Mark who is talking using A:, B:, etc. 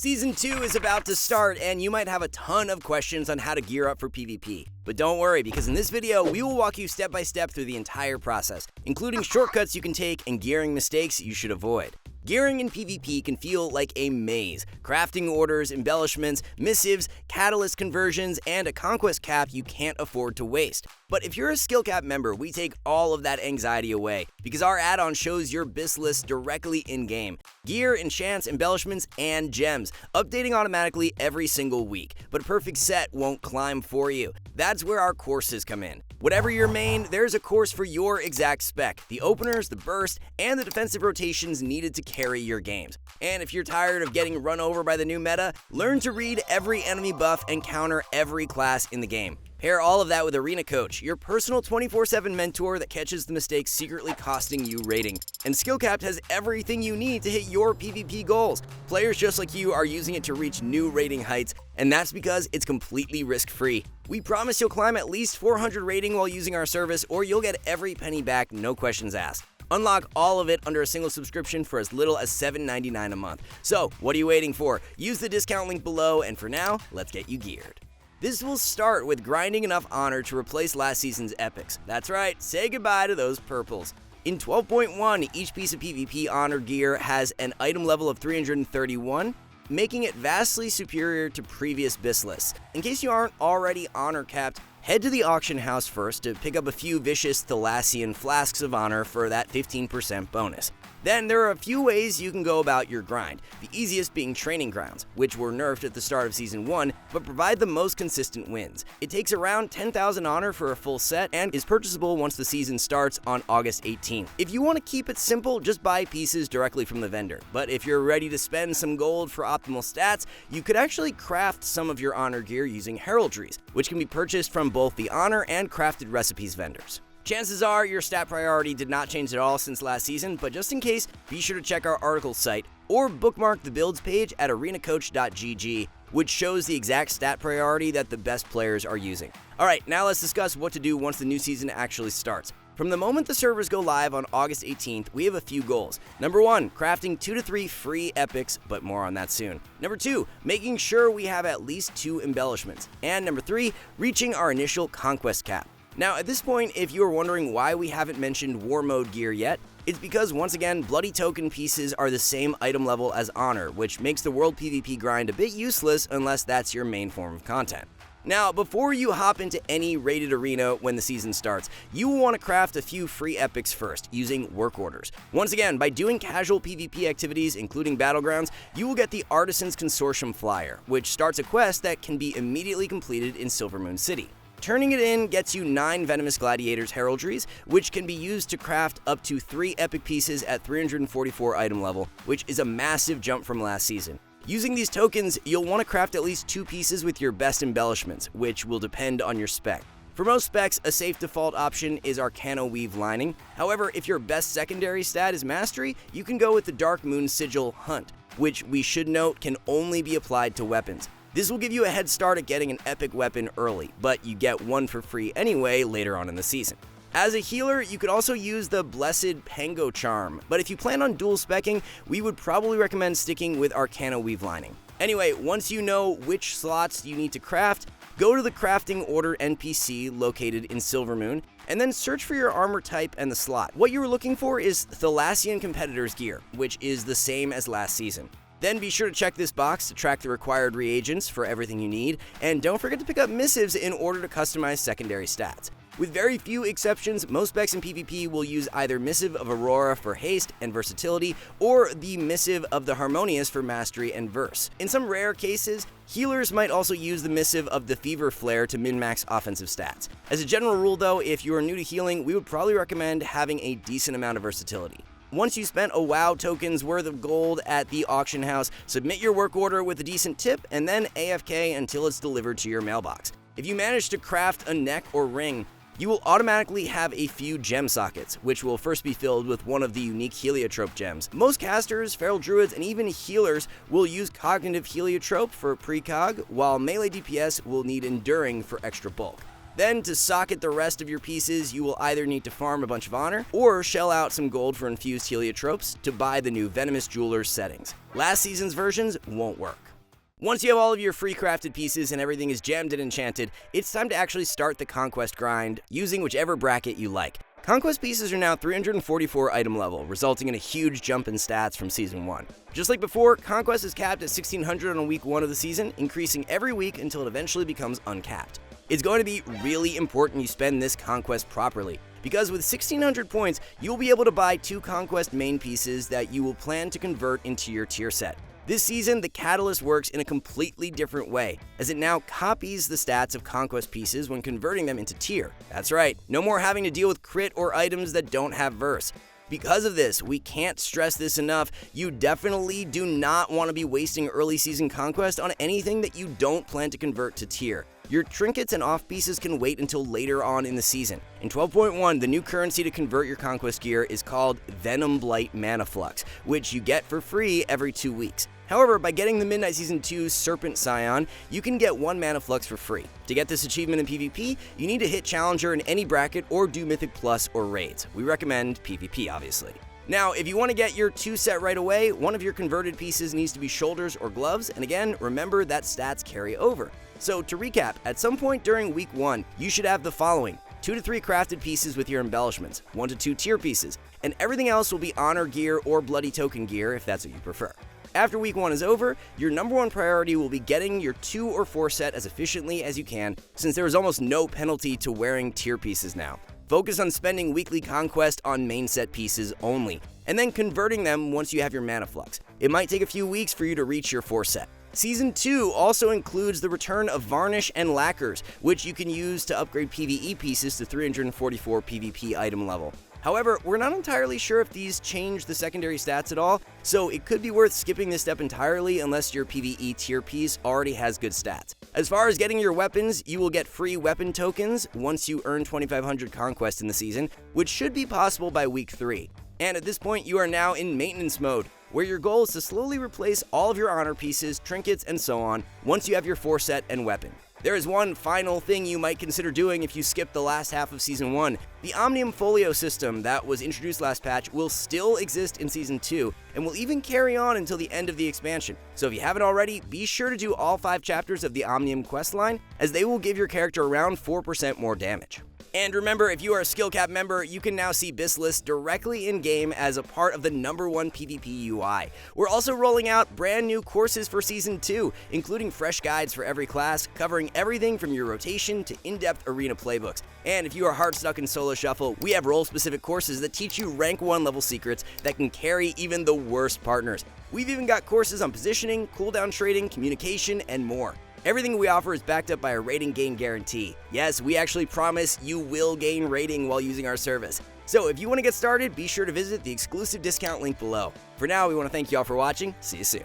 A: Season 2 is about to start, and you might have a ton of questions on how to gear up for PvP. But don't worry, because in this video, we will walk you step by step through the entire process, including shortcuts you can take and gearing mistakes you should avoid. Gearing in PvP can feel like a maze. Crafting orders, embellishments, missives, catalyst conversions, and a conquest cap you can't afford to waste. But if you're a skill cap member, we take all of that anxiety away, because our add-on shows your BiS list directly in-game. Gear, enchants, embellishments, and gems, updating automatically every single week. But a perfect set won't climb for you. That's where our courses come in. Whatever your main, there's a course for your exact spec. The openers, the burst, and the defensive rotations needed to carry your games. And if you're tired of getting run over by the new meta, learn to read every enemy buff and counter every class in the game. Pair all of that with Arena Coach, your personal 24/7 mentor that catches the mistakes secretly costing you rating. And SkillCapped has everything you need to hit your PvP goals. Players just like you are using it to reach new rating heights, and that's because it's completely risk-free. We promise you'll climb at least 400 rating while using our service, or you'll get every penny back, no questions asked. Unlock all of it under a single subscription for as little as $7.99 a month. So, what are you waiting for? Use the discount link below, and for now, let's get you geared. This will start with grinding enough honor to replace last season's epics. That's right, say goodbye to those purples. In 12.1, each piece of PvP honor gear has an item level of 331, making it vastly superior to previous BiS lists. In case you aren't already honor capped, head to the auction house first to pick up a few vicious Thalassian flasks of honor for that 15% bonus. Then there are a few ways you can go about your grind, the easiest being training grounds, which were nerfed at the start of Season 1, but provide the most consistent wins. It takes around 10,000 honor for a full set and is purchasable once the season starts on August 18th. If you want to keep it simple, just buy pieces directly from the vendor. But if you're ready to spend some gold for optimal stats, you could actually craft some of your honor gear using heraldries, which can be purchased from both the honor and crafted recipes vendors. Chances are your stat priority did not change at all since last season, but just in case, be sure to check our article site or bookmark the builds page at arenacoach.gg, which shows the exact stat priority that the best players are using. Alright, now let's discuss what to do once the new season actually starts. From the moment the servers go live on August 18th, we have a few goals. Number 1, crafting 2 to 3 free epics, but more on that soon. Number 2, making sure we have at least 2 embellishments. And number 3, reaching our initial conquest cap. Now, at this point, if you are wondering why we haven't mentioned War Mode gear yet, it's because, once again, bloody token pieces are the same item level as honor, which makes the world PvP grind a bit useless unless that's your main form of content. Now, before you hop into any rated arena when the season starts, you will want to craft a few free epics first, using work orders. Once again, by doing casual PvP activities, including battlegrounds, you will get the Artisans Consortium Flyer, which starts a quest that can be immediately completed in Silvermoon City. Turning it in gets you 9 Venomous Gladiators heraldries, which can be used to craft up to 3 epic pieces at 344 item level, which is a massive jump from last season. Using these tokens, you'll want to craft at least 2 pieces with your best embellishments, which will depend on your spec. For most specs, a safe default option is Arcana Weave Lining. However, if your best secondary stat is Mastery, you can go with the Dark Moon Sigil Hunt, which we should note can only be applied to weapons. This will give you a head start at getting an epic weapon early, but you get one for free anyway later on in the season. As a healer, you could also use the Blessed Pango Charm, but if you plan on dual speccing, we would probably recommend sticking with Arcana Weave Lining. Anyway, once you know which slots you need to craft, go to the crafting order NPC located in Silvermoon, and then search for your armor type and the slot. What you were looking for is Thalassian Competitor's gear, which is the same as last season. Then be sure to check this box to track the required reagents for everything you need, and don't forget to pick up missives in order to customize secondary stats. With very few exceptions, most specs in PvP will use either Missive of Aurora for haste and versatility, or the Missive of the Harmonious for mastery and verse. In some rare cases, healers might also use the Missive of the Fever Flare to min-max offensive stats. As a general rule though, if you are new to healing, we would probably recommend having a decent amount of versatility. Once you spent a WoW token's worth of gold at the auction house, submit your work order with a decent tip, and then AFK until it's delivered to your mailbox. If you manage to craft a neck or ring, you will automatically have a few gem sockets, which will first be filled with one of the unique heliotrope gems. Most casters, feral druids, and even healers will use cognitive heliotrope for precog, while melee DPS will need enduring for extra bulk. Then, to socket the rest of your pieces, you will either need to farm a bunch of honor, or shell out some gold for infused heliotropes to buy the new Venomous Jeweler's settings. Last season's versions won't work. Once you have all of your free crafted pieces and everything is gemmed and enchanted, it's time to actually start the Conquest grind using whichever bracket you like. Conquest pieces are now 344 item level, resulting in a huge jump in stats from Season 1. Just like before, Conquest is capped at 1600 on week 1 of the season, increasing every week until it eventually becomes uncapped. It's going to be really important you spend this Conquest properly, because with 1600 points, you'll be able to buy 2 Conquest main pieces that you will plan to convert into your tier set. This season, the Catalyst works in a completely different way, as it now copies the stats of Conquest pieces when converting them into tier. That's right, no more having to deal with crit or items that don't have verse. Because of this, we can't stress this enough, you definitely do not want to be wasting early season Conquest on anything that you don't plan to convert to tier. Your trinkets and off pieces can wait until later on in the season. In 12.1, the new currency to convert your Conquest gear is called Venom Blight Mana Flux, which you get for free every 2 weeks. However, by getting the Midnight Season 2 Serpent Scion, you can get 1 Mana Flux for free. To get this achievement in PvP, you need to hit Challenger in any bracket or do Mythic Plus or Raids. We recommend PvP, obviously. Now, if you want to get your 2 set right away, one of your converted pieces needs to be shoulders or gloves, and again, remember that stats carry over. So to recap, at some point during week 1, you should have the following: 2 to 3 crafted pieces with your embellishments, 1 to 2 tier pieces, and everything else will be honor gear or bloody token gear if that's what you prefer. After week 1 is over, your number 1 priority will be getting your 2 or 4 set as efficiently as you can, since there is almost no penalty to wearing tier pieces now. Focus on spending weekly Conquest on main set pieces only, and then converting them once you have your Mana Flux. It might take a few weeks for you to reach your 4 set. Season 2 also includes the return of Varnish and Lacquers, which you can use to upgrade PvE pieces to 344 PvP item level. However, we're not entirely sure if these change the secondary stats at all, so it could be worth skipping this step entirely unless your PvE tier piece already has good stats. As far as getting your weapons, you will get free weapon tokens once you earn 2500 Conquest in the season, which should be possible by week 3. And at this point, you are now in maintenance mode, where your goal is to slowly replace all of your honor pieces, trinkets, and so on once you have your 4 set and weapon. There is one final thing you might consider doing if you skip the last half of Season 1. The Omnium Folio system that was introduced last patch will still exist in Season 2, and will even carry on until the end of the expansion. So if you haven't already, be sure to do all 5 chapters of the Omnium questline, as they will give your character around 4% more damage. And remember, if you are a skill cap member, you can now see BiS lists directly in-game as a part of the #1 PvP UI. We're also rolling out brand new courses for Season 2, including fresh guides for every class, covering everything from your rotation to in-depth arena playbooks. And if you are hard stuck in solo shuffle, we have role-specific courses that teach you rank 1 level secrets that can carry even the worst partners. We've even got courses on positioning, cooldown trading, communication, and more. Everything we offer is backed up by a rating gain guarantee. Yes, we actually promise you will gain rating while using our service. So if you want to get started, be sure to visit the exclusive discount link below. For now, we want to thank you all for watching. See you soon.